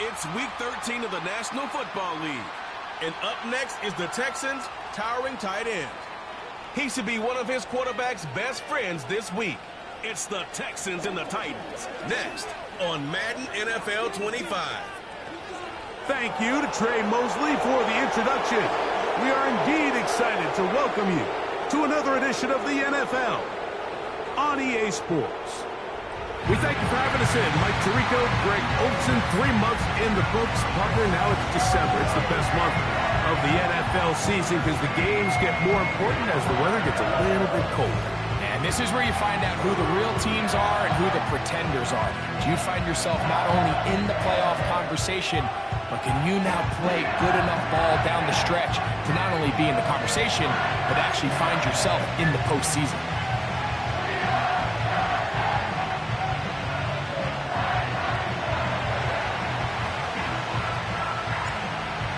It's Week 13 of the National Football League. And up next is the Texans' towering tight end. He should be one of his quarterback's best friends this week. It's the Texans and the Titans. Next on Madden NFL 25. Thank you to Trey Mosley for the introduction. We are indeed excited to welcome you to another edition of the NFL on EA Sports. We thank you for having us in. Mike Tirico, Greg Olsen, 3 months in the books. Partner, now it's December. It's the best month of the NFL season because the games get more important as the weather gets a little bit colder. And this is where you find out who the real teams are and who the pretenders are. Do you find yourself not only in the playoff conversation, but can you now play good enough ball down the stretch to not only be in the conversation, but actually find yourself in the postseason?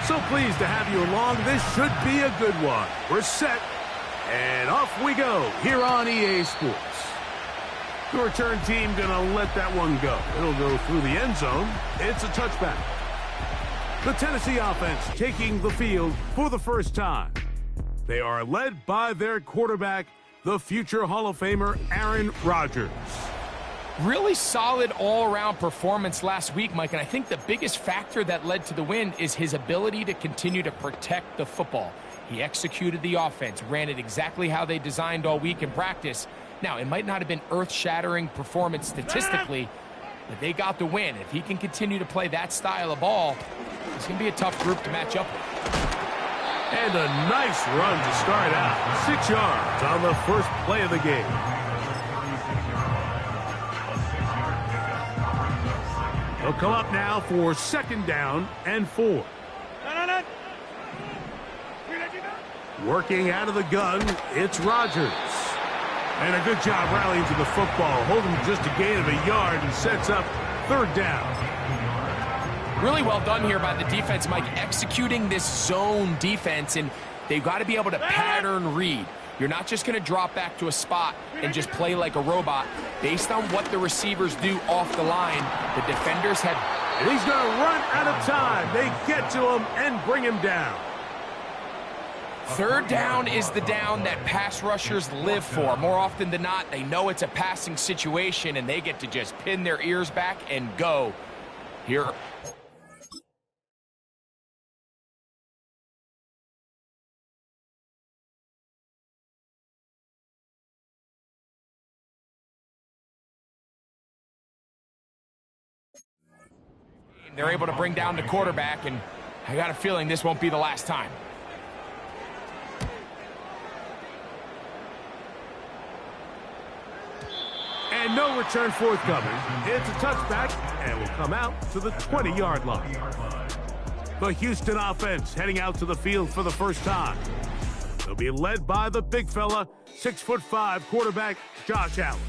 So pleased to have you along. This should be a good one. We're set, and off we go here on EA Sports. The return team going to let that one go. It'll go through the end zone. It's a touchback. The Tennessee offense taking the field for the first time. They are led by their quarterback, the future Hall of Famer Aaron Rodgers. Really solid all-around performance last week, Mike, and I think the biggest factor that led to the win is his ability to continue to protect the football. He executed the offense, ran it exactly how they designed all week in practice. Now, it might not have been earth-shattering performance statistically, but they got the win. If he can continue to play that style of ball, it's going to be a tough group to match up with. And a nice run to start out. 6 yards on the first play of the game. They'll come up now for 2nd down and 4. Working out of the gun, it's Rodgers. And a good job rallying to the football, holding just a gain of a yard and sets up 3rd down. Really well done here by the defense, Mike, executing this zone defense, and they've got to be able to pattern read. You're not just going to drop back to a spot and just play like a robot. Based on what the receivers do off the line, the defenders have... And he's going to run out of time. They get to him and bring him down. 3rd down is the down that pass rushers live for. More often than not, they know it's a passing situation, and they get to just pin their ears back and go. Here... They're able to bring down the quarterback, and I got a feeling this won't be the last time. And no return forthcoming. It's a touchback, and will come out to the 20-yard line. The Houston offense heading out to the field for the first time. They'll be led by the big fella, 6'5" quarterback Josh Allen.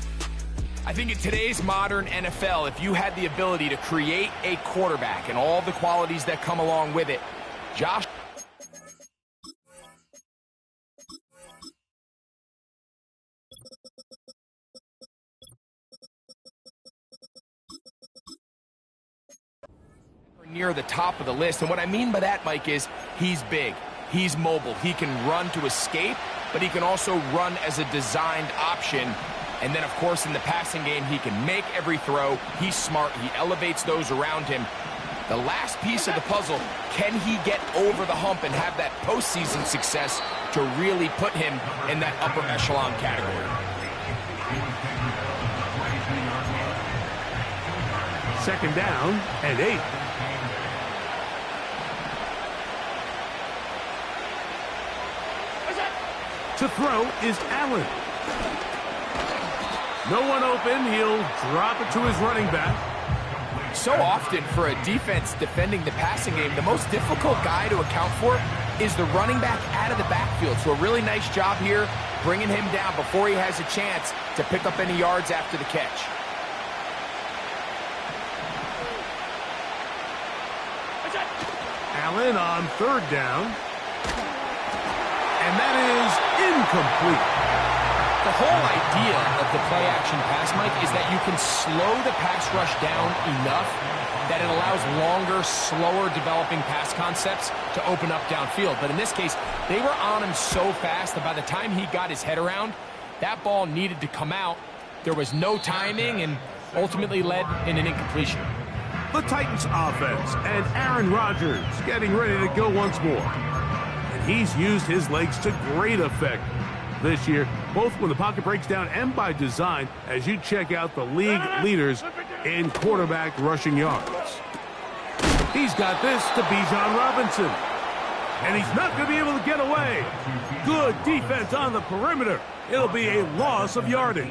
I think in today's modern NFL, if you had the ability to create a quarterback and all the qualities that come along with it, Josh... near the top of the list. And what I mean by that, Mike, is he's big, he's mobile, he can run to escape, but he can also run as a designed option. And then, of course, in the passing game, he can make every throw. He's smart. He elevates those around him. The last piece of the puzzle, can he get over the hump and have that postseason success to really put him in that upper echelon category? 2nd down and 8. To throw is Allen. No one open. He'll drop it to his running back. So often for a defense defending the passing game, the most difficult guy to account for is the running back out of the backfield. So a really nice job here bringing him down before he has a chance to pick up any yards after the catch. Allen on 3rd down. And that is incomplete. The whole idea of the play-action pass, Mike, is that you can slow the pass rush down enough that it allows longer, slower developing pass concepts to open up downfield. But in this case, they were on him so fast that by the time he got his head around, that ball needed to come out. There was no timing and ultimately led in an incompletion. The Titans offense and Aaron Rodgers getting ready to go once more. And he's used his legs to great effect this year, both when the pocket breaks down and by design, as you check out the league leaders in quarterback rushing yards. He's got this to Bijan Robinson. And he's not going to be able to get away. Good defense on the perimeter. It'll be a loss of yardage.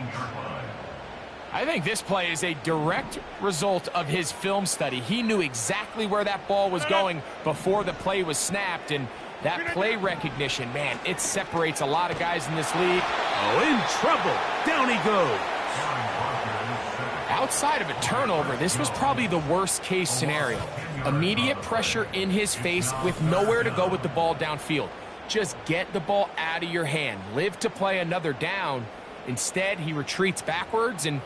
I think this play is a direct result of his film study. He knew exactly where that ball was going before the play was snapped, and that play recognition, man, it separates a lot of guys in this league. Oh, in trouble. Down he goes. Outside of a turnover, this was probably the worst case scenario. Immediate pressure in his face with nowhere to go with the ball downfield. Just get the ball out of your hand. Live to play another down. Instead, he retreats backwards and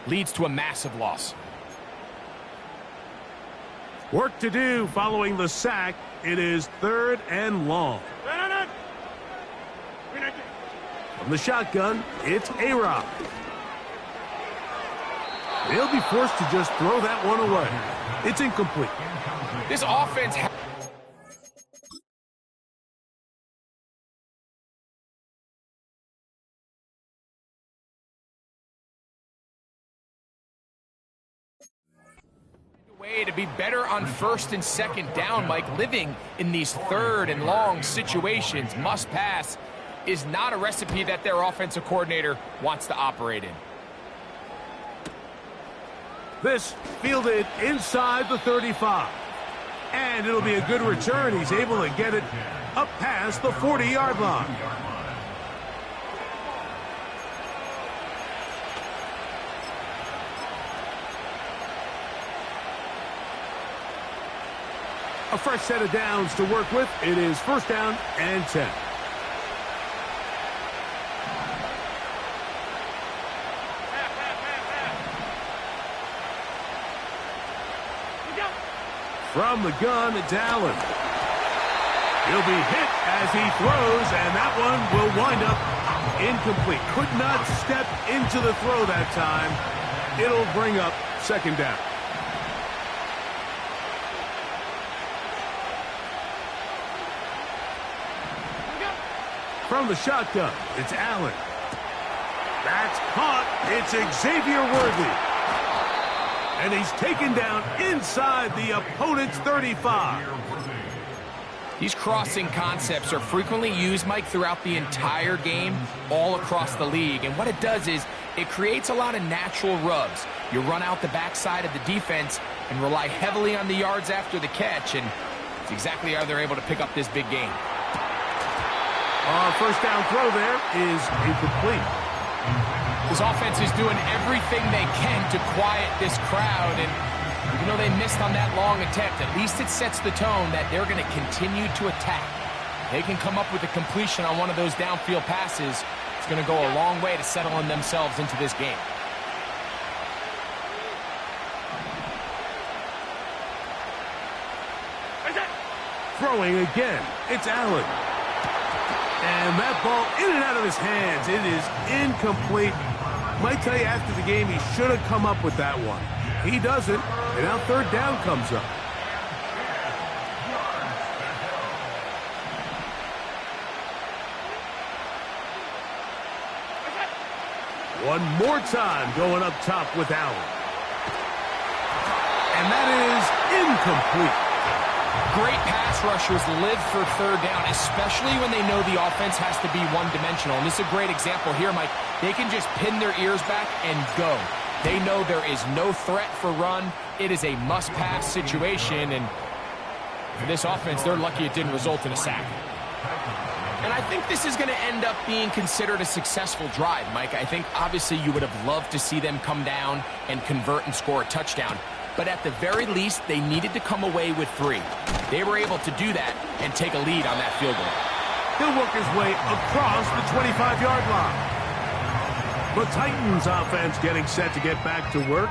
leads to a massive loss. Work to do following the sack. It is 3rd and long. From the shotgun, it's A-Rod. They'll be forced to just throw that one away. It's incomplete. This offense way to be better on 1st and 2nd down, Mike. Living in these 3rd and long situations, must pass, is not a recipe that their offensive coordinator wants to operate in. This fielded inside the 35. And it'll be a good return. He's able to get it up past the 40-yard line. A fresh set of downs to work with. It is 1st down and 10. From the gun, it's Allen. He'll be hit as he throws, and that one will wind up incomplete. Could not step into the throw that time. It'll bring up 2nd down. From the shotgun, it's Allen. That's caught. It's Xavier Worthy. And he's taken down inside the opponent's 35. These crossing concepts are frequently used, Mike, throughout the entire game, all across the league. And what it does is it creates a lot of natural rubs. You run out the backside of the defense and rely heavily on the yards after the catch, and it's exactly how they're able to pick up this big game. 1st down throw there is incomplete. This offense is doing everything they can to quiet this crowd, and even though they missed on that long attempt, at least it sets the tone that they're going to continue to attack. They can come up with a completion on one of those downfield passes. It's going to go a long way to settling themselves into this game. Throwing again, it's Allen. And that ball in and out of his hands. It is incomplete. Might tell you after the game he should have come up with that one. He doesn't, and now 3rd down comes up. One more time going up top with Allen. And that is incomplete. Great pass rushers live for 3rd down, especially when they know the offense has to be one-dimensional. And this is a great example here, Mike. They can just pin their ears back and go. They know there is no threat for run. It is a must-pass situation, and for this offense, they're lucky it didn't result in a sack. And I think this is going to end up being considered a successful drive, Mike. I think, obviously, you would have loved to see them come down and convert and score a touchdown. But at the very least, they needed to come away with 3. They were able to do that and take a lead on that field goal. He'll work his way across the 25-yard line. The Titans offense getting set to get back to work.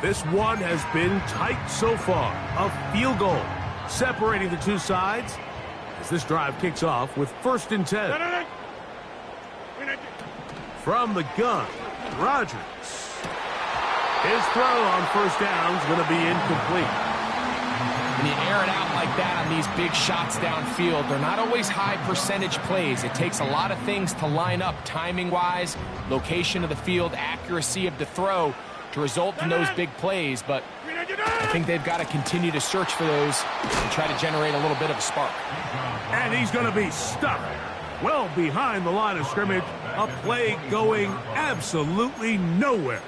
This one has been tight so far. A field goal separating the two sides as this drive kicks off with 1st and 10. From the gun, Rodgers. His throw on 1st down is going to be incomplete. When you air it out like that on these big shots downfield, they're not always high percentage plays. It takes a lot of things to line up timing-wise, location of the field, accuracy of the throw to result in those big plays. But I think they've got to continue to search for those and try to generate a little bit of a spark. And he's going to be stuck well behind the line of scrimmage. A play going absolutely nowhere.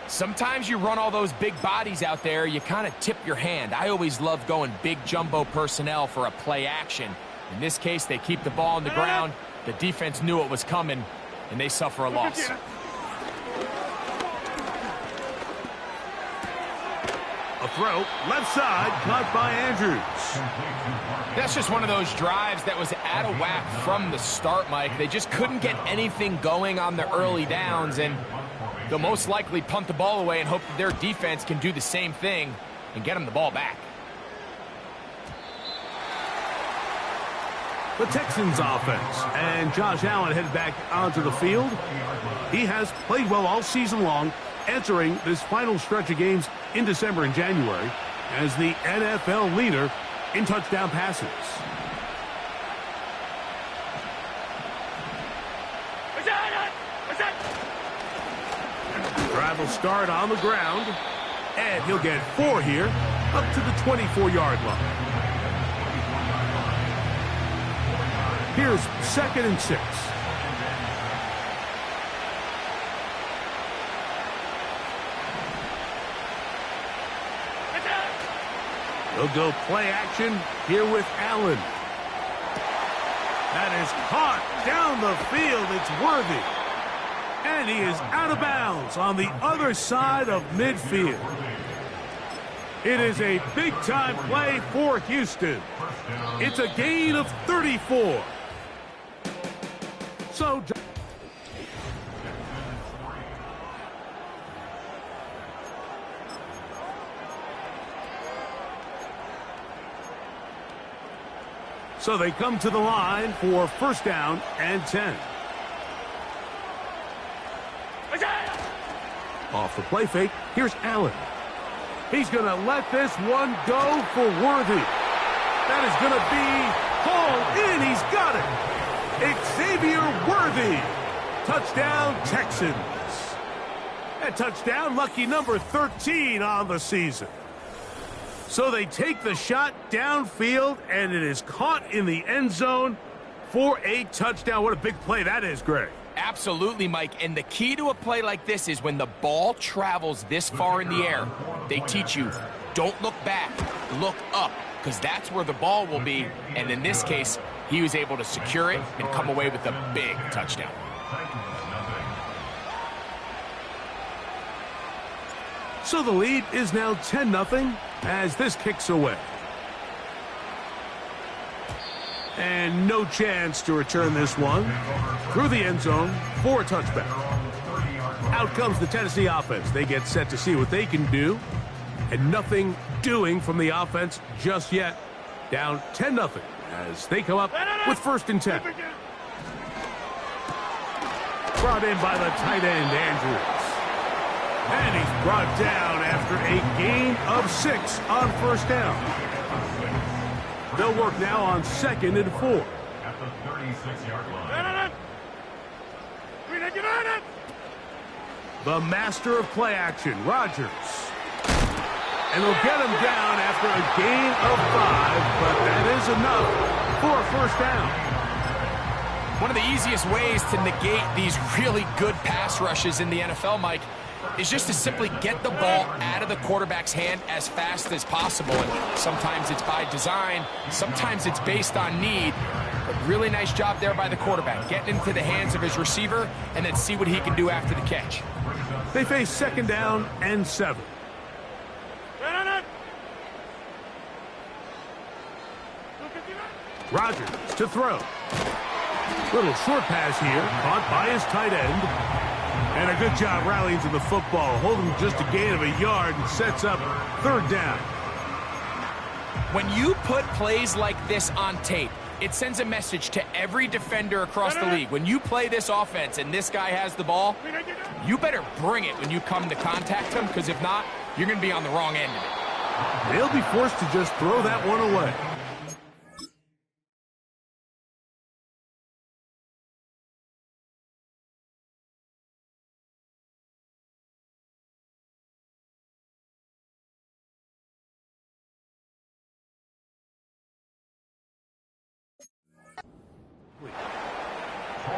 Sometimes you run all those big bodies out there, you kind of tip your hand. I always love going big jumbo personnel for a play action. In this case, they keep the ball on the ground. The defense knew it was coming, and they suffer a loss. A throw, left side, caught by Andrews. That's just one of those drives that was out of whack from the start, Mike. They just couldn't get anything going on the early downs, and they'll most likely punt the ball away and hope that their defense can do the same thing and get them the ball back. The Texans offense, and Josh Allen headed back onto the field. He has played well all season long, entering this final stretch of games in December and January as the NFL leader in touchdown passes. Drive will start on the ground, and he'll get 4 here, up to the 24-yard line. Here's 2nd and 6. They'll go play action here with Allen. That is caught down the field. It's Worthy. And he is out of bounds on the other side of midfield. It is a big-time play for Houston. It's a gain of 34. So they come to the line for 1st down and 10. Off the play fake, here's Allen. He's going to let this one go for Worthy. That is going to be hauled in. He's got it. Xavier Worthy. Touchdown, Texans. That touchdown, lucky number 13 on the season. So they take the shot downfield, and it is caught in the end zone for a touchdown. What a big play that is, Greg. Absolutely, Mike. And the key to a play like this is when the ball travels this far in the air, they teach you, don't look back, look up, because that's where the ball will be. And in this case, he was able to secure it and come away with a big touchdown. So the lead is now 10-0 as this kicks away. And no chance to return this one through the end zone for a touchback. Out comes the Tennessee offense. They get set to see what they can do. And nothing doing from the offense just yet. Down 10-0 as they come up with 1st and 10. Brought in by the tight end, Andrews. And he's brought down after a gain of 6 on 1st down. They'll work now on 2nd and 4. At the 36-yard line. The master of play action, Rodgers. And they'll get him down after a gain of 5, but that is enough for a 1st down. One of the easiest ways to negate these really good pass rushes in the NFL, Mike, is just to simply get the ball out of the quarterback's hand as fast as possible. And sometimes it's by design, sometimes it's based on need. But really nice job there by the quarterback, getting into the hands of his receiver and then see what he can do after the catch. They face 2nd down and 7. Rodgers to throw. Little short pass here, caught by his tight end. And a good job rallying to the football, holding just a gain of a yard and sets up third down. When you put plays like this on tape, it sends a message to every defender across the league. When you play this offense and this guy has the ball, you better bring it when you come to contact him, because if not, you're going to be on the wrong end of it. They'll be forced to just throw that one away.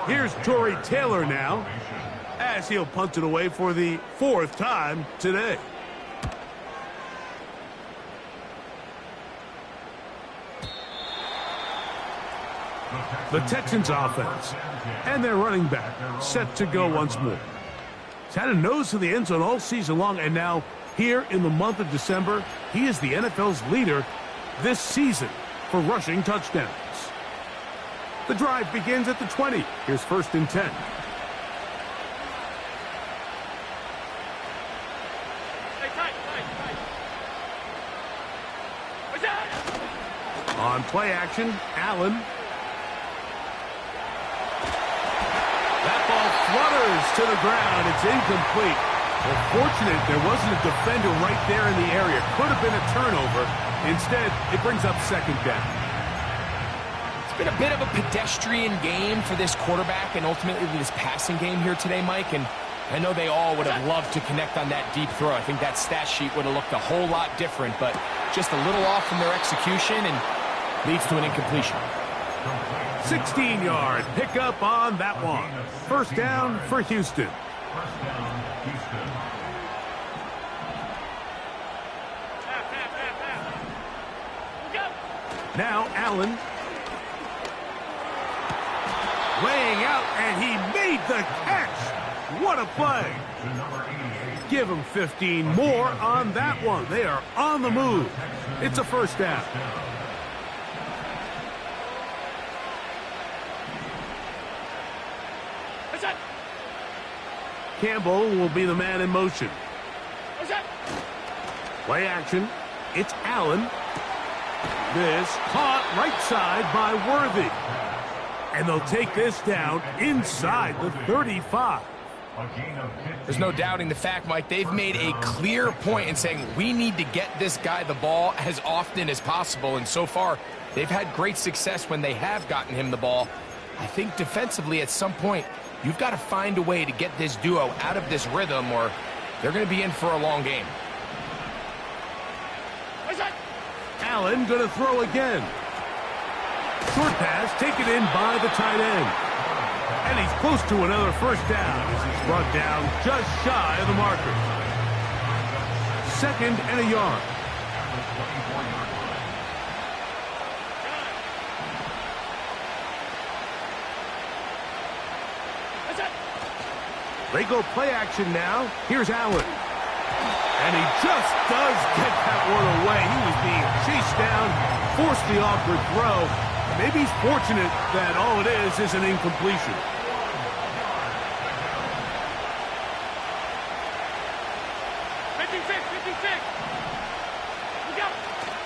Here's Torrey Taylor now, as he'll punt it away for the fourth time today. The Texans offense and their running back set to go once more. He's had a nose to the end zone all season long, and now here in the month of December, he is the NFL's leader this season for rushing touchdowns. The drive begins at the 20. Here's 1st and 10. On play action, Allen. That ball flutters to the ground. It's incomplete. Well, fortunate there wasn't a defender right there in the area. Could have been a turnover. Instead, it brings up 2nd down. It's been a bit of a pedestrian game for this quarterback and ultimately this passing game here today, Mike. And I know they all would have loved to connect on that deep throw. I think that stat sheet would have looked a whole lot different, but just a little off from their execution and leads to an incompletion. 16-yard pickup on that one. 1st down for Houston. First down, Houston. Now Allen. Laying out, and he made the catch. What a play. Give him 15 more on that one. They are on the move. It's a 1st down. Campbell will be the man in motion. Play action. It's Allen. This caught right side by Worthy. And they'll take this down inside the 35. There's no doubting the fact, Mike, they've made a clear point in saying we need to get this guy the ball as often as possible. And so far, they've had great success when they have gotten him the ball. I think defensively at some point, you've got to find a way to get this duo out of this rhythm or they're going to be in for a long game. Allen going to throw again. Short pass taken in by the tight end. And he's close to another 1st down as he's brought down just shy of the marker. 2nd and a yard. They go play action now. Here's Allen. And he just does get that one away. He was being chased down, forced the awkward throw. Maybe he's fortunate that all it is an incompletion.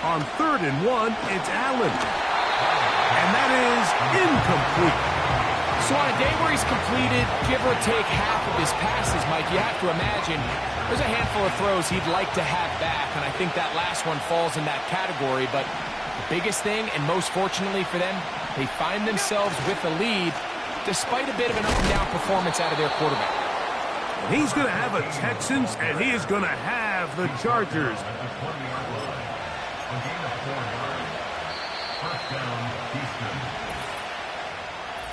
On 3rd and 1, it's Allen. And that is incomplete. So on a day where he's completed, give or take half of his passes, Mike, you have to imagine there's a handful of throws he'd like to have back, and I think that last one falls in that category. But the biggest thing, and most fortunately for them, they find themselves with a lead despite a bit of an up-and-down performance out of their quarterback. He's going to have a Texans, and he is going to have the Chargers.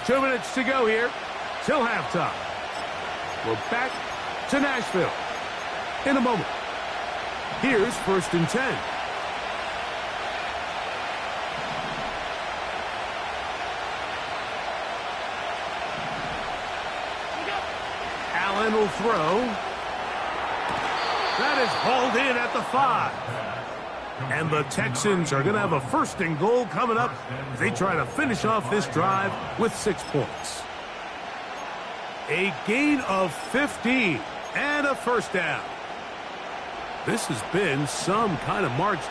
2 minutes to go here till halftime. We're back to Nashville in a moment. Here's 1st and 10. Allen will throw. That is hauled in at the 5. And the Texans are going to have a first and goal coming up as they try to finish off this drive with 6 points. A gain of 15 and a first down. This has been some kind of march.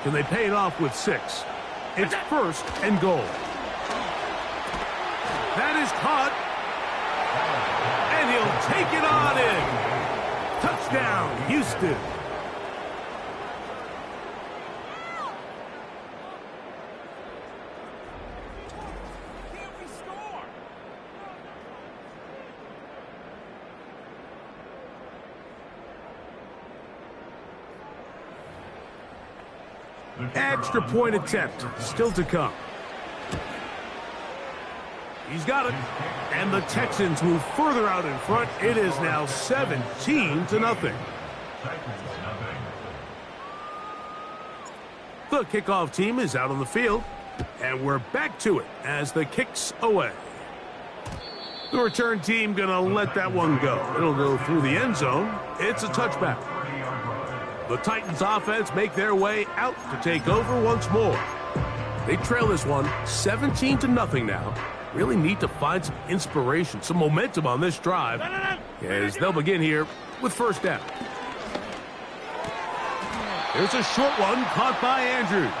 Can they pay it off with 6? It's first and goal. That is caught. And he'll take it on in. Touchdown, Houston. Extra point attempt still to come. He's got it. And the Texans move further out in front. It is now 17-0. The kickoff team is out on the field. And we're back to it as the kick's away. The return team going to let that one go. It'll go through the end zone. It's a touchback. The Titans offense make their way out to take over once more. They trail this one 17-0 now. Really need to find some inspiration, some momentum on this drive as they'll begin here with first down. There's a short one caught by Andrews.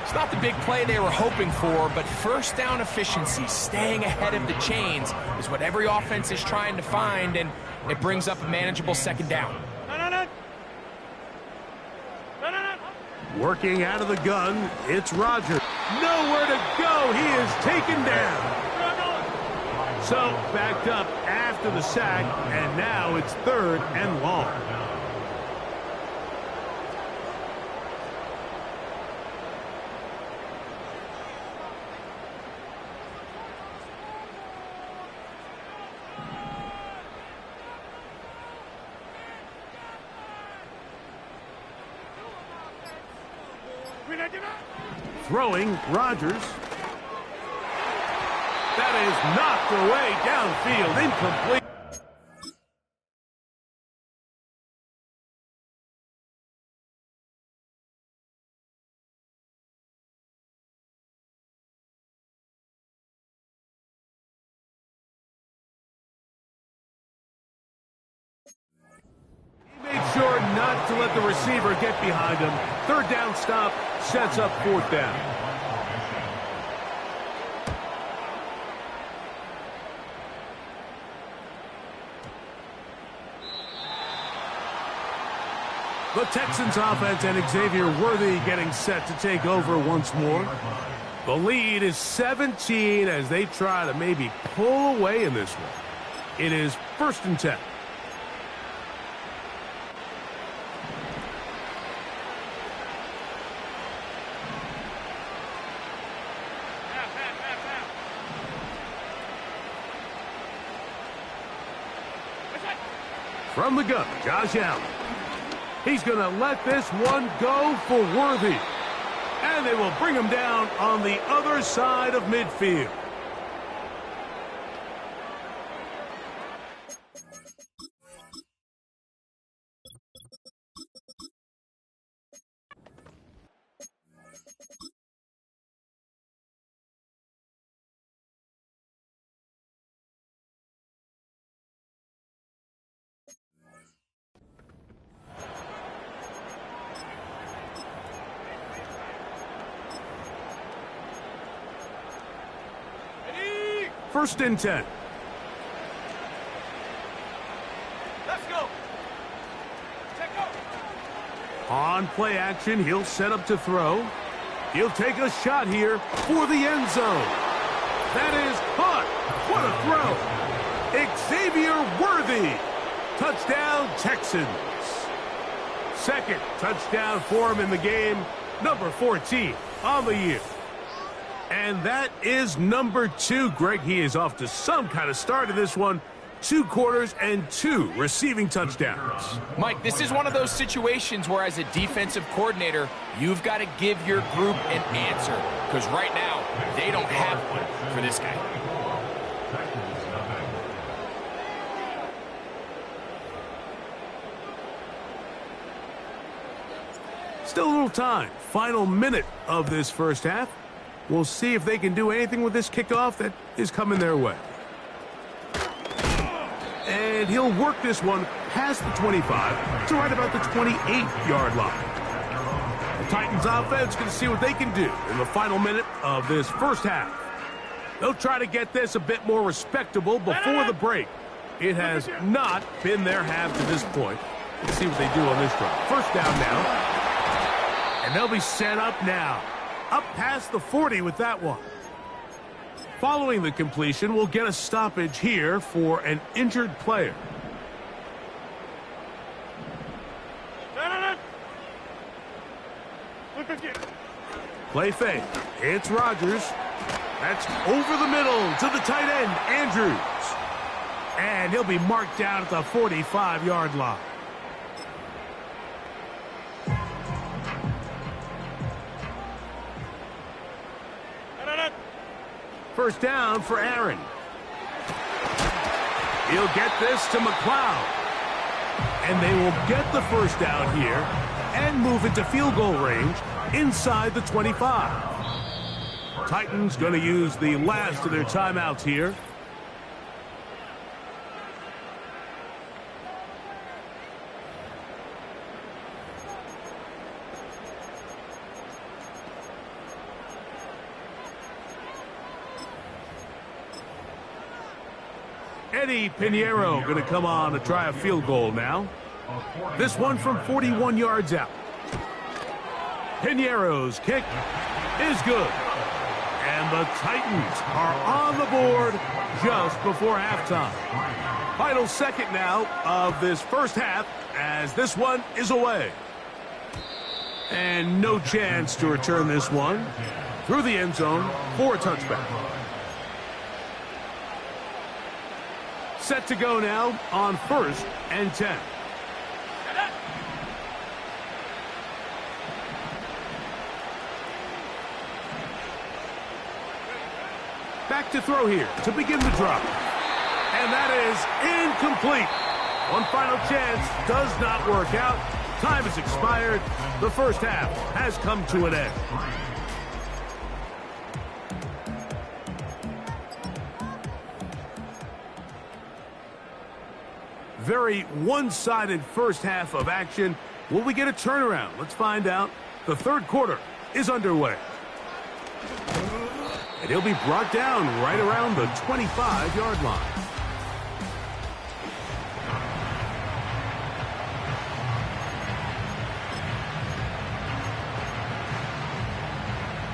It's not the big play they were hoping for, but first down efficiency, staying ahead of the chains, is what every offense is trying to find, and it brings up a manageable second down. Working out of the gun, it's Rodgers. Nowhere to go. He is taken down. So backed up after the sack, and now it's third and long. Throwing, Rodgers. That is knocked away downfield, incomplete. He made sure not to let the receiver get behind him. Third down stop sets up fourth down. The Texans offense and Xavier Worthy getting set to take over once more. The lead is 17 as they try to maybe pull away in this one. It is first and 10. From the gun, Josh Allen. He's going to let this one go for Worthy. And they will bring him down on the other side of midfield. First and 10. Let's go. Check out. On play action, he'll set up to throw. He'll take a shot here for the end zone. That is caught. What a throw. Xavier Worthy. Touchdown, Texans. Second touchdown for him in the game. Number 14 on the year. And that is number 2. Greg, he is off to some kind of start in this one. 2 quarters and 2 receiving touchdowns. Mike, this is one of those situations where as a defensive coordinator, you've got to give your group an answer. Because right now, they don't have one for this guy. Still a little time. Final minute of this first half. We'll see if they can do anything with this kickoff that is coming their way. And he'll work this one past the 25 to right about the 28-yard line. The Titans offense can see what they can do in the final minute of this first half. They'll try to get this a bit more respectable before the break. It has not been their half to this point. Let's see what they do on this drive. First down now. And they'll be set up now. Up past the 40 with that one. Following the completion, we'll get a stoppage here for an injured player. Play fake. It's Rodgers. That's over the middle to the tight end, Andrews. And he'll be marked down at the 45-yard line. First down for Aaron. He'll get this to McLeod. And they will get the first down here and move it to field goal range inside the 25. Titans going to use the last of their timeouts here. Eddie Pinheiro going to come on to try a field goal now. This one from 41 yards out. Pinheiro's kick is good. And the Titans are on the board just before halftime. Final second now of this first half as this one is away. And no chance to return this one through the end zone for a touchback. Set to go now on 1st and 10. Back to throw here to begin the drive. And that is incomplete. One final chance does not work out. Time has expired. The first half has come to an end. Very one-sided first half of action. Will we get a turnaround? Let's find out. The third quarter is underway. And he'll be brought down right around the 25-yard line.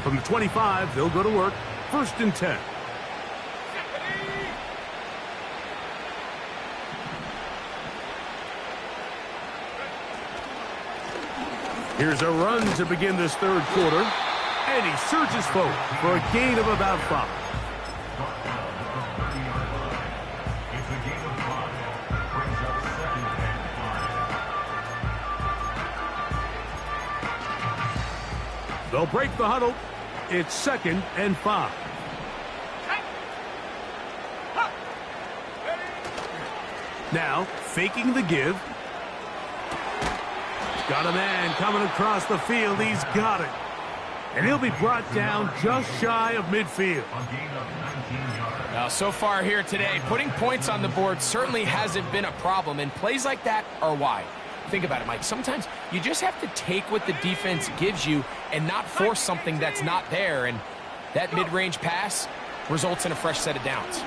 From the 25, they'll go to work. 1st and 10. Here's a run to begin this third quarter. And he surges forward for a gain of about 5. They'll break the huddle. It's 2nd and 5. Now, faking the give. Got a man coming across the field. He's got it. And he'll be brought down just shy of midfield. Now, so far here today, putting points on the board certainly hasn't been a problem, and plays like that are why. Think about it, Mike. Sometimes you just have to take what the defense gives you and not force something that's not there, and that mid-range pass results in a fresh set of downs.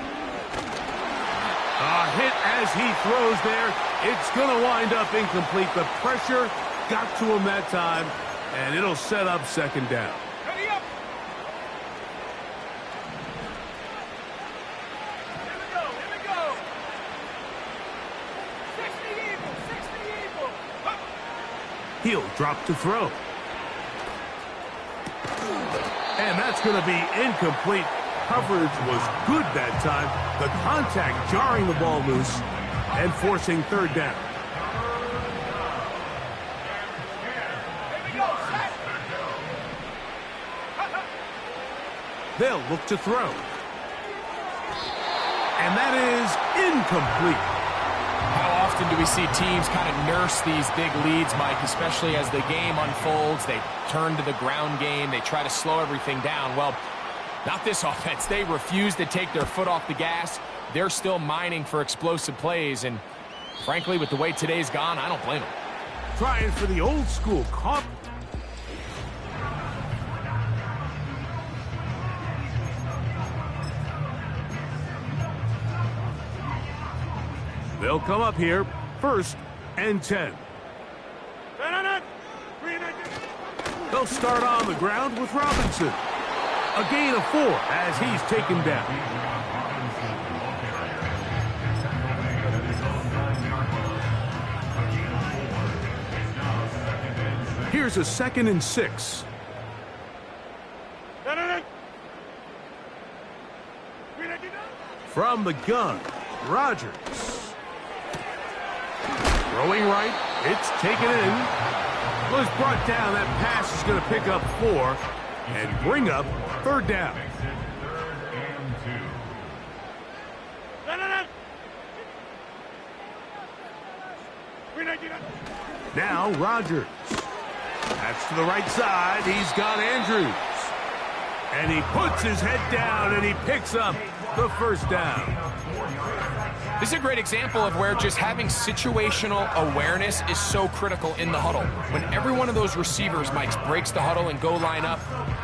A hit as he throws there. It's going to wind up incomplete. The pressure got to him that time, and it'll set up 2nd down. Ready up. Here we go. 60 evil. He'll drop to throw. And that's going to be incomplete. coverage was good that time. The contact jarring the ball loose and forcing third down. They'll look to throw. And that is incomplete. How often do we see teams kind of nurse these big leads, Mike, especially as the game unfolds? They turn to the ground game. They try to slow everything down. Well, not this offense. They refuse to take their foot off the gas. They're still mining for explosive plays. And frankly, with the way today's gone, I don't blame them. Trying for the old school caught. They'll come up here, 1st and 10. They'll start on the ground with Robinson. A gain of 4 as he's taken down. Here's a 2nd and 6. From the gun, Rodgers. Throwing right, it's taken in. Was brought down. That pass is going to pick up 4 and bring up 3rd down. Now Rodgers. That's to the right side. He's got Andrews. And he puts his head down and he picks up the 1st down. This is a great example of where just having situational awareness is so critical in the huddle. When every one of those receivers, Mike, breaks the huddle and go line up,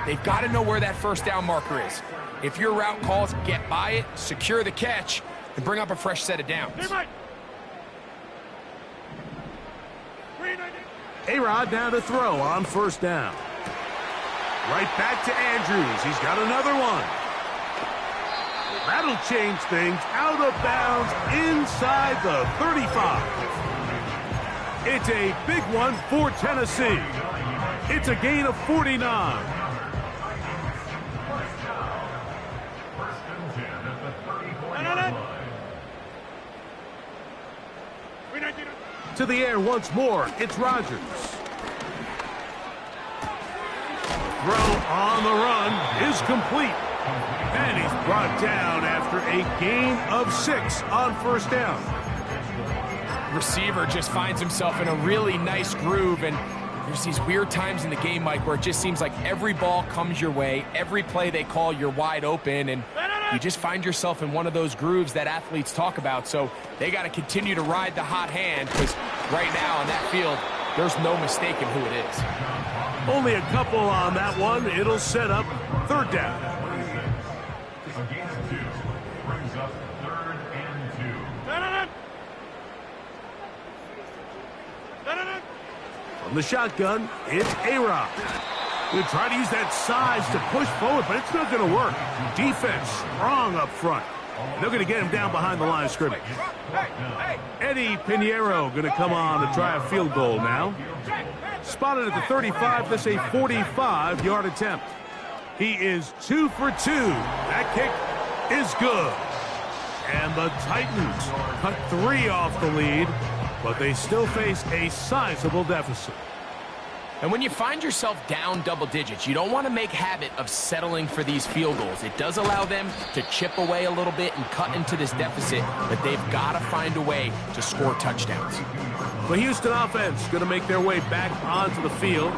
they've got to know where that 1st down marker is. If your route calls, get by it, secure the catch, and bring up a fresh set of downs. A-Rod now to throw on 1st down. Right back to Andrews. He's got another one. That'll change things. Out of bounds inside the 35. It's a big one for Tennessee. It's a gain of 49. To the air once more. It's Rodgers. Throw on the run is complete. And he's brought down after a gain of 6 on 1st down. Receiver just finds himself in a really nice groove, and there's these weird times in the game, Mike, where it just seems like every ball comes your way, every play they call, you're wide open, and you just find yourself in one of those grooves that athletes talk about. So they got to continue to ride the hot hand, because right now on that field, there's no mistaking who it is. Only a couple on that one. It'll set up 3rd down. Brings up 3rd and 2. From the shotgun, it's A-Rod. We'll try to use that size to push forward, but it's not going to work. Defense strong up front. They're going to get him down behind the line of scrimmage. Eddie Pinheiro going to come on to try a field goal now. Spotted at the 35. This a 45-yard attempt. He is 2 for 2. That kick is good. And the Titans cut 3 off the lead, but they still face a sizable deficit. And when you find yourself down double digits, you don't want to make habit of settling for these field goals. It does allow them to chip away a little bit and cut into this deficit, but they've got to find a way to score touchdowns. The Houston offense going to make their way back onto the field.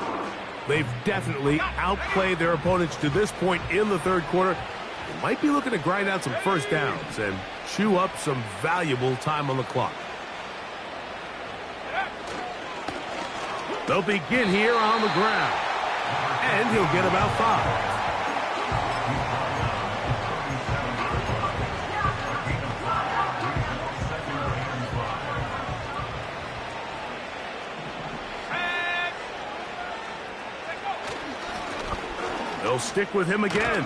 They've definitely outplayed their opponents to this point in the 3rd quarter. They might be looking to grind out some 1st downs and chew up some valuable time on the clock. They'll begin here on the ground. And he'll get about 5. They'll stick with him again.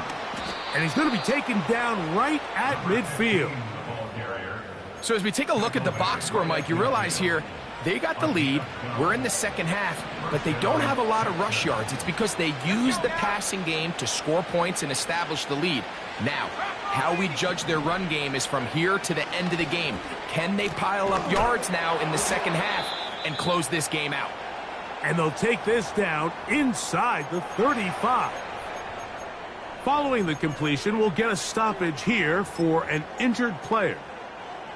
And he's going to be taken down right at midfield. So as we take a look at the box score, Mike, you realize here they got the lead. We're in the second half, but they don't have a lot of rush yards. It's because they use the passing game to score points and establish the lead. Now, how we judge their run game is from here to the end of the game. Can they pile up yards now in the second half and close this game out? And they'll take this down inside the 35. Following the completion, we'll get a stoppage here for an injured player.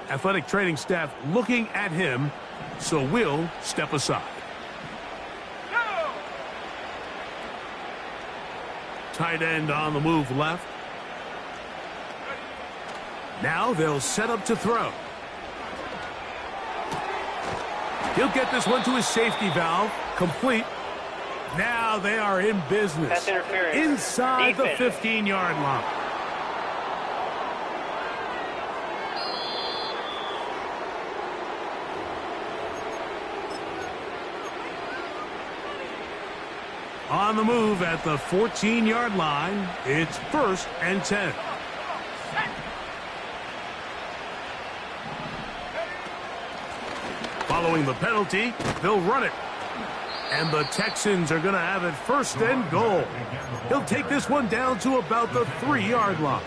Athletic training staff looking at him, so we'll step aside. Go! Tight end on the move left. Now they'll set up to throw. He'll get this one to his safety valve. Complete. Now they are in business. Pass interference. Inside the Defense. 15-yard line. On the move at the 14-yard line, it's 1st and 10. Following the penalty, they'll run it. And the Texans are going to have it 1st and goal. He'll take this one down to about the 3-yard line.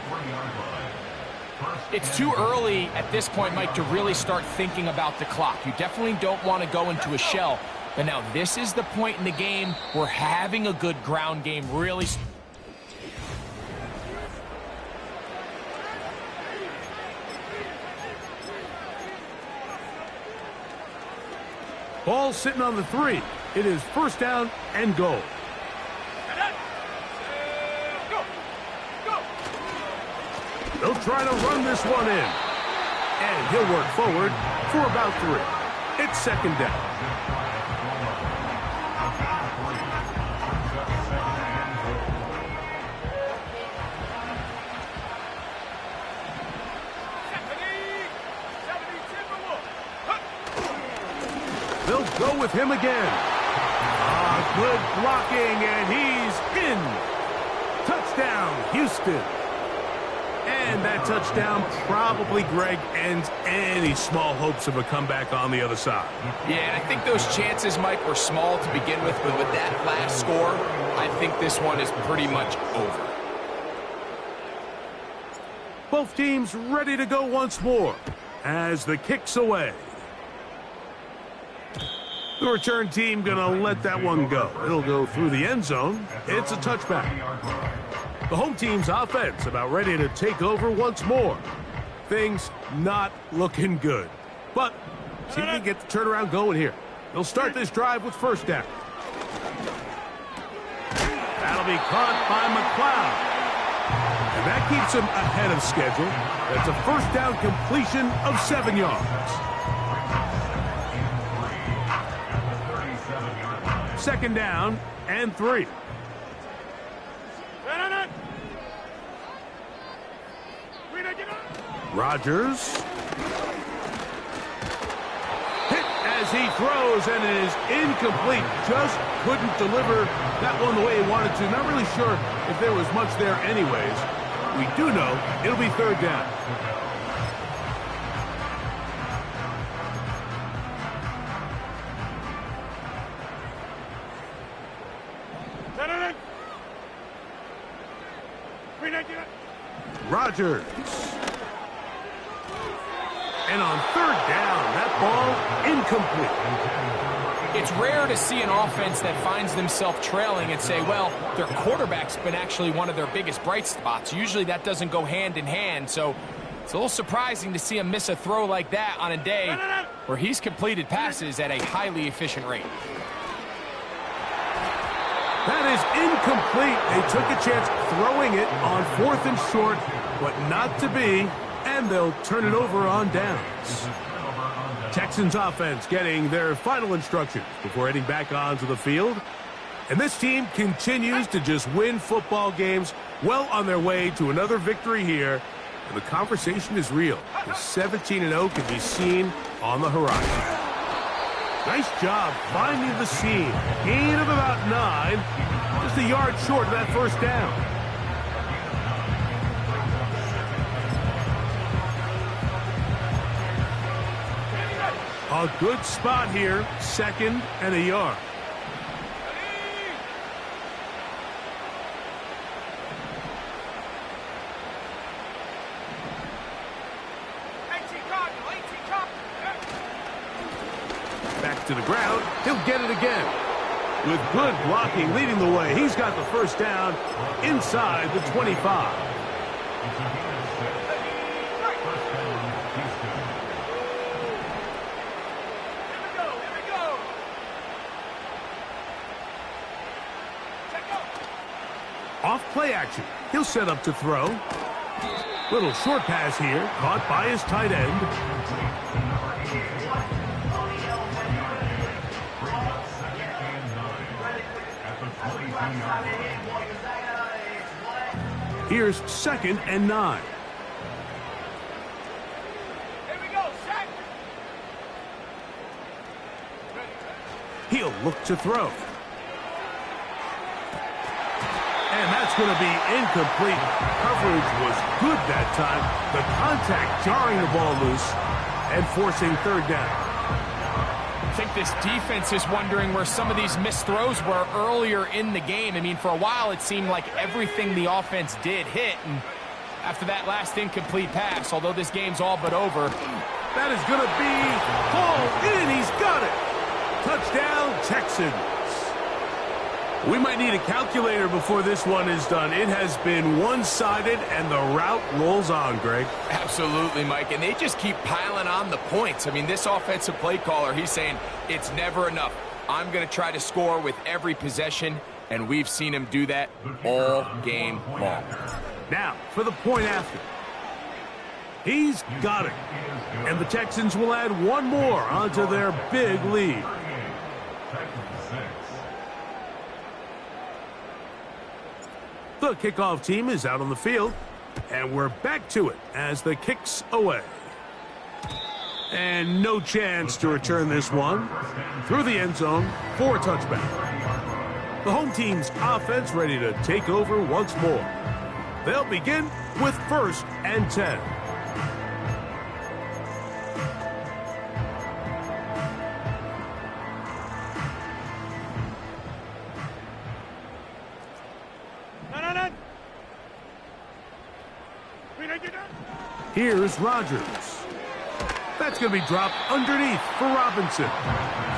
It's too early at this point, Mike, to really start thinking about the clock. You definitely don't want to go into a shell. But now this is the point in the game where having a good ground game really... Ball sitting on the 3. It is 1st down and goal. Go! Go! They'll try to run this one in. And he'll work forward for about 3. It's 2nd down. They'll go with him again. Good blocking, and he's in. Touchdown, Houston. And that touchdown probably, Greg, ends any small hopes of a comeback on the other side. Yeah, and I think those chances, Mike, were small to begin with, but with that last score, I think this one is pretty much over. Both teams ready to go once more as the kick's away. The return team going to let that one go. It'll go through the end zone. It's a touchback. The home team's offense about ready to take over once more. Things not looking good. But see if we can get the turnaround going here. They'll start this drive with 1st down. That'll be caught by McLeod. And that keeps him ahead of schedule. That's a 1st down completion of 7 yards. 2nd down and 3. Rodgers. Hit as he throws, and it is incomplete. Just couldn't deliver that one the way he wanted to. Not really sure if there was much there anyways. We do know it'll be 3rd down. Rodgers. And on 3rd down, that ball incomplete. It's rare to see an offense that finds themselves trailing and say, well, their quarterback's been actually one of their biggest bright spots. Usually that doesn't go hand in hand, so it's a little surprising to see him miss a throw like that on a day where he's completed passes at a highly efficient rate. That is incomplete. They took a chance throwing it on 4th and short, but not to be, and they'll turn it over on downs. Texans offense getting their final instructions before heading back onto the field. And this team continues to just win football games, well on their way to another victory here. And the conversation is real. The 17-0 can be seen on the horizon. Nice job finding the seam. Gain of about 9. Just a yard short of that 1st down. A good spot here, 2nd and a yard. Back to the ground. He'll get it again. With good blocking leading the way, he's got the first down inside the 25. Off play action. He'll set up to throw. Little short pass here, caught by his tight end. Here's 2nd and 9. Here we go, set. He'll look to throw. And that's going to be incomplete. Coverage was good that time. The contact jarring the ball loose and forcing 3rd down. I think this defense is wondering where some of these missed throws were earlier in the game. I mean, for a while, it seemed like everything the offense did hit. And after that last incomplete pass, although this game's all but over, that is going to be hauled in. He's got it. Touchdown, Texans. We might need a calculator before this one is done. It has been one-sided, and the route rolls on, Greg. Absolutely, Mike, and they just keep piling on the points. I mean, this offensive play caller, he's saying it's never enough. I'm going to try to score with every possession, and we've seen him do that all game long. Now, for the point after. He's got it. And the Texans will add one more onto their big lead. The kickoff team is out on the field, and we're back to it as the kick's away. And no chance to return this one through the end zone for a touchback. The home team's offense ready to take over once more. They'll begin with 1st and 10. Here's Rodgers. That's going to be dropped underneath for Robinson.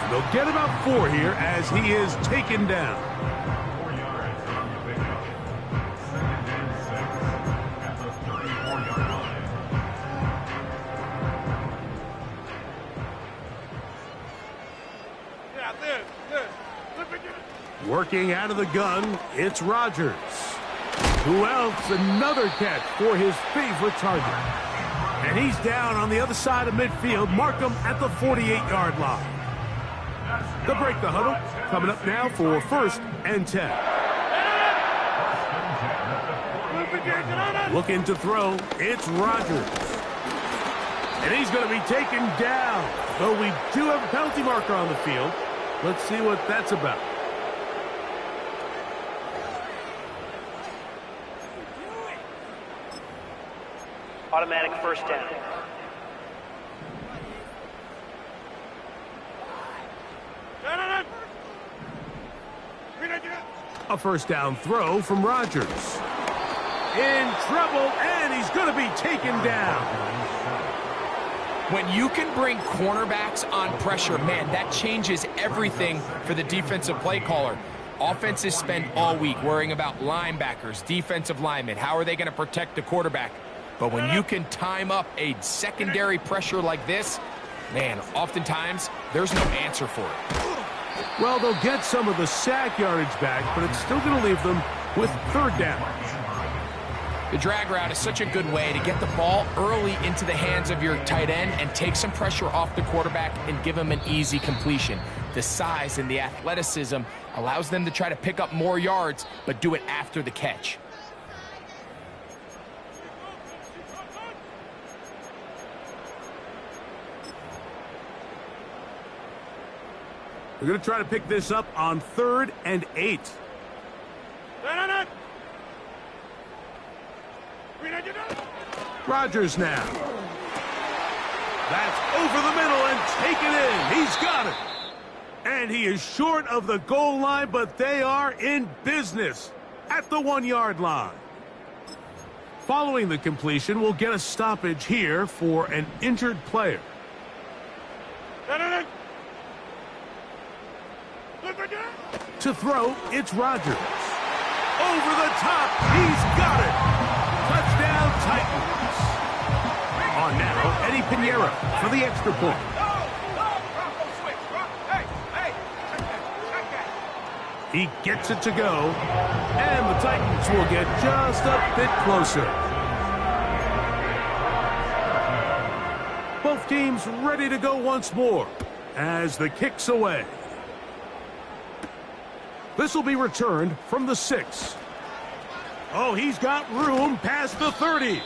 They'll get about 4 here as he is taken down. 4 yards on the pickup. 2nd and 6 at the 34-yard line. Yeah, this. Working out of the gun, it's Rodgers. Who else? Another catch for his favorite target. And he's down on the other side of midfield. Mark him at the 48-yard line. They'll break the huddle. Coming up now for 1st and 10. Looking to throw. It's Rodgers. And he's going to be taken down. Though we do have a penalty marker on the field. Let's see what that's about. Automatic 1st down. A 1st down throw from Rodgers. In trouble, and he's going to be taken down. When you can bring cornerbacks on pressure, man, that changes everything for the defensive play caller. Offenses spend all week worrying about linebackers, defensive linemen. How are they going to protect the quarterback? But when you can time up a secondary pressure like this, man, oftentimes there's no answer for it. Well, they'll get some of the sack yardage back, but it's still going to leave them with 3rd down. The drag route is such a good way to get the ball early into the hands of your tight end and take some pressure off the quarterback and give him an easy completion. The size and the athleticism allows them to try to pick up more yards, but do it after the catch. We're going to try to pick this up on 3rd and 8. Rodgers now. That's over the middle and taken in. He's got it. And he is short of the goal line, but they are in business at the 1-yard line. Following the completion, we'll get a stoppage here for an injured player. To throw, it's Rodgers. Over the top, he's got it. Touchdown, Titans. On now, Eddie Pinheiro for the extra point. He gets it to go, and the Titans will get just a bit closer. Both teams ready to go once more as the kick's away. This will be returned from the 6. Oh, he's got room past the 30.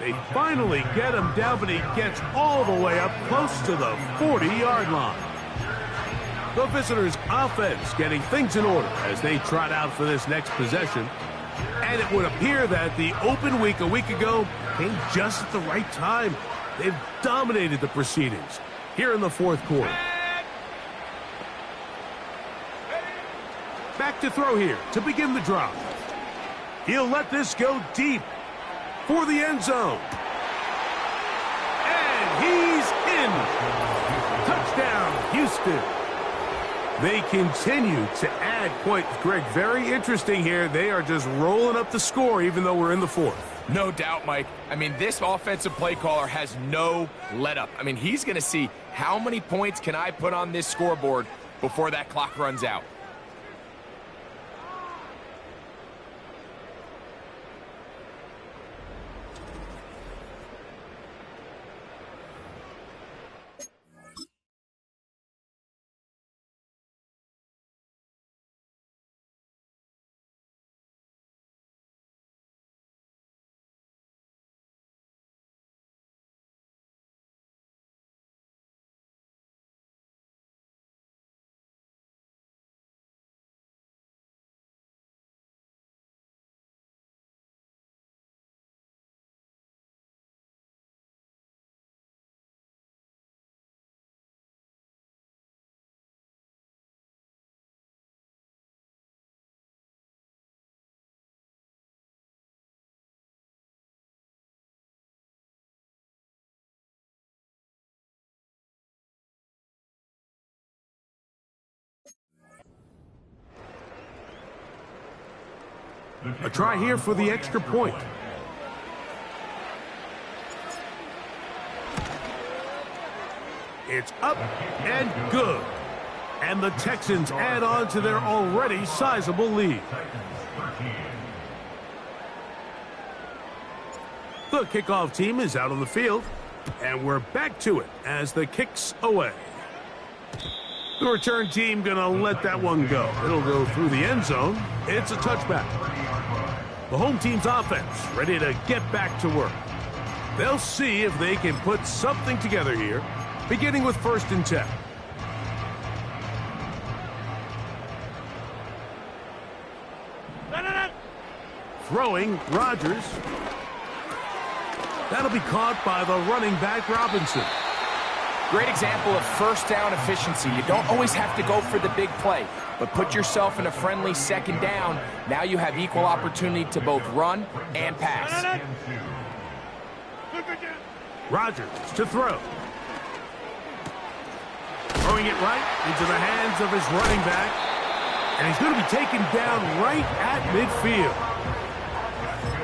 They finally get him down, but he gets all the way up close to the 40-yard line. The visitors' offense getting things in order as they trot out for this next possession. And it would appear that the open week a week ago came just at the right time. They've dominated the proceedings here in the fourth quarter. Back to throw here to begin the drive. He'll let this go deep for the end zone. And he's in. Touchdown, Houston. They continue to add points. Greg, very interesting here. They are just rolling up the score even though we're in the fourth. No doubt, Mike. I mean, this offensive play caller has no let-up. I mean, he's going to see how many points can I put on this scoreboard before that clock runs out. A try here for the extra point. It's up and good. And the Texans add on to their already sizable lead. The kickoff team is out on the field, and we're back to it as the kick's away. The return team gonna let that one go. It'll go through the end zone. It's a touchback. The home team's offense ready to get back to work. They'll see if they can put something together here, beginning with 1st and 10. Throwing, Rodgers. That'll be caught by the running back, Robinson. Great example of first down efficiency. You don't always have to go for the big play, but put yourself in a friendly 2nd down. Now you have equal opportunity to both run and pass. Rodgers to throw. Throwing it right into the hands of his running back. And he's going to be taken down right at midfield.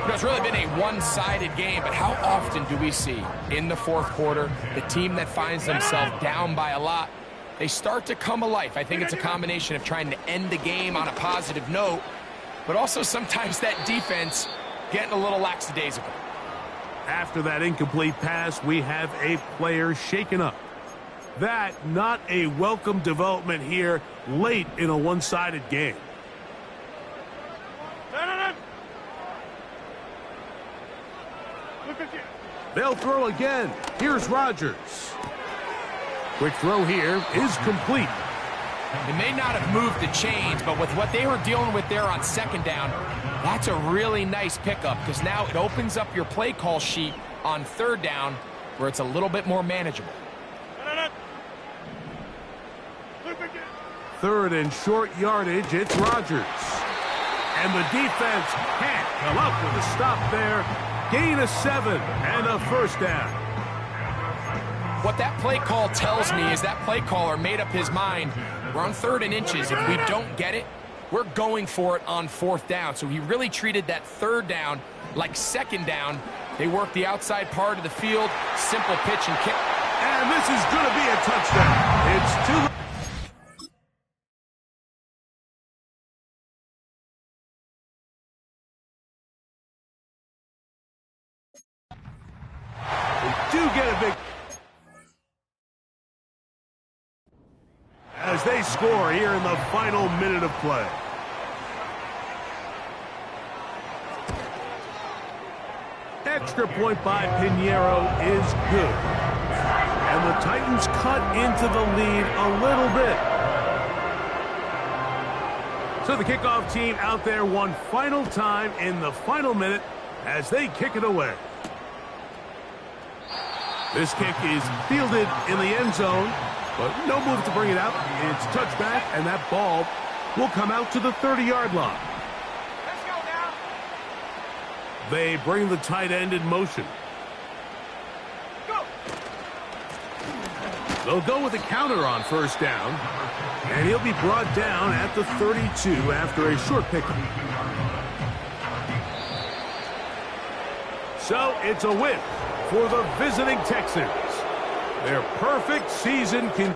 You know, it's really been a one-sided game, but how often do we see in the fourth quarter the team that finds themselves down by a lot, they start to come alive? I think it's a combination of trying to end the game on a positive note, but also sometimes that defense getting a little lackadaisical. After that incomplete pass, we have a player shaken up. That not a welcome development here late in a one-sided game. They'll throw again. Here's Rodgers. Quick throw here is complete. They may not have moved the chains, but with what they were dealing with there on 2nd down, that's a really nice pickup because now it opens up your play call sheet on 3rd down where it's a little bit more manageable. Third and short yardage, it's Rodgers. And the defense can't come up with a stop there. Gain of 7 and a first down. What that play call tells me is that play caller made up his mind. We're on 3rd and inches. If we don't get it, we're going for it on 4th down. So he really treated that 3rd down like 2nd down. They work the outside part of the field, simple pitch and kick. And this is going to be a touchdown. It's too. They do get a big. As they score here in the final minute of play. Extra point by Pinheiro is good. And the Titans cut into the lead a little bit. So the kickoff team out there one final time in the final minute as they kick it away. This kick is fielded in the end zone, but no move to bring it out. It's touchback, and that ball will come out to the 30-yard line. Let's go now. They bring the tight end in motion. Go. They'll go with a counter on first down, and he'll be brought down at the 32 after a short pickup. So it's a win for the visiting Texans. Their perfect season can...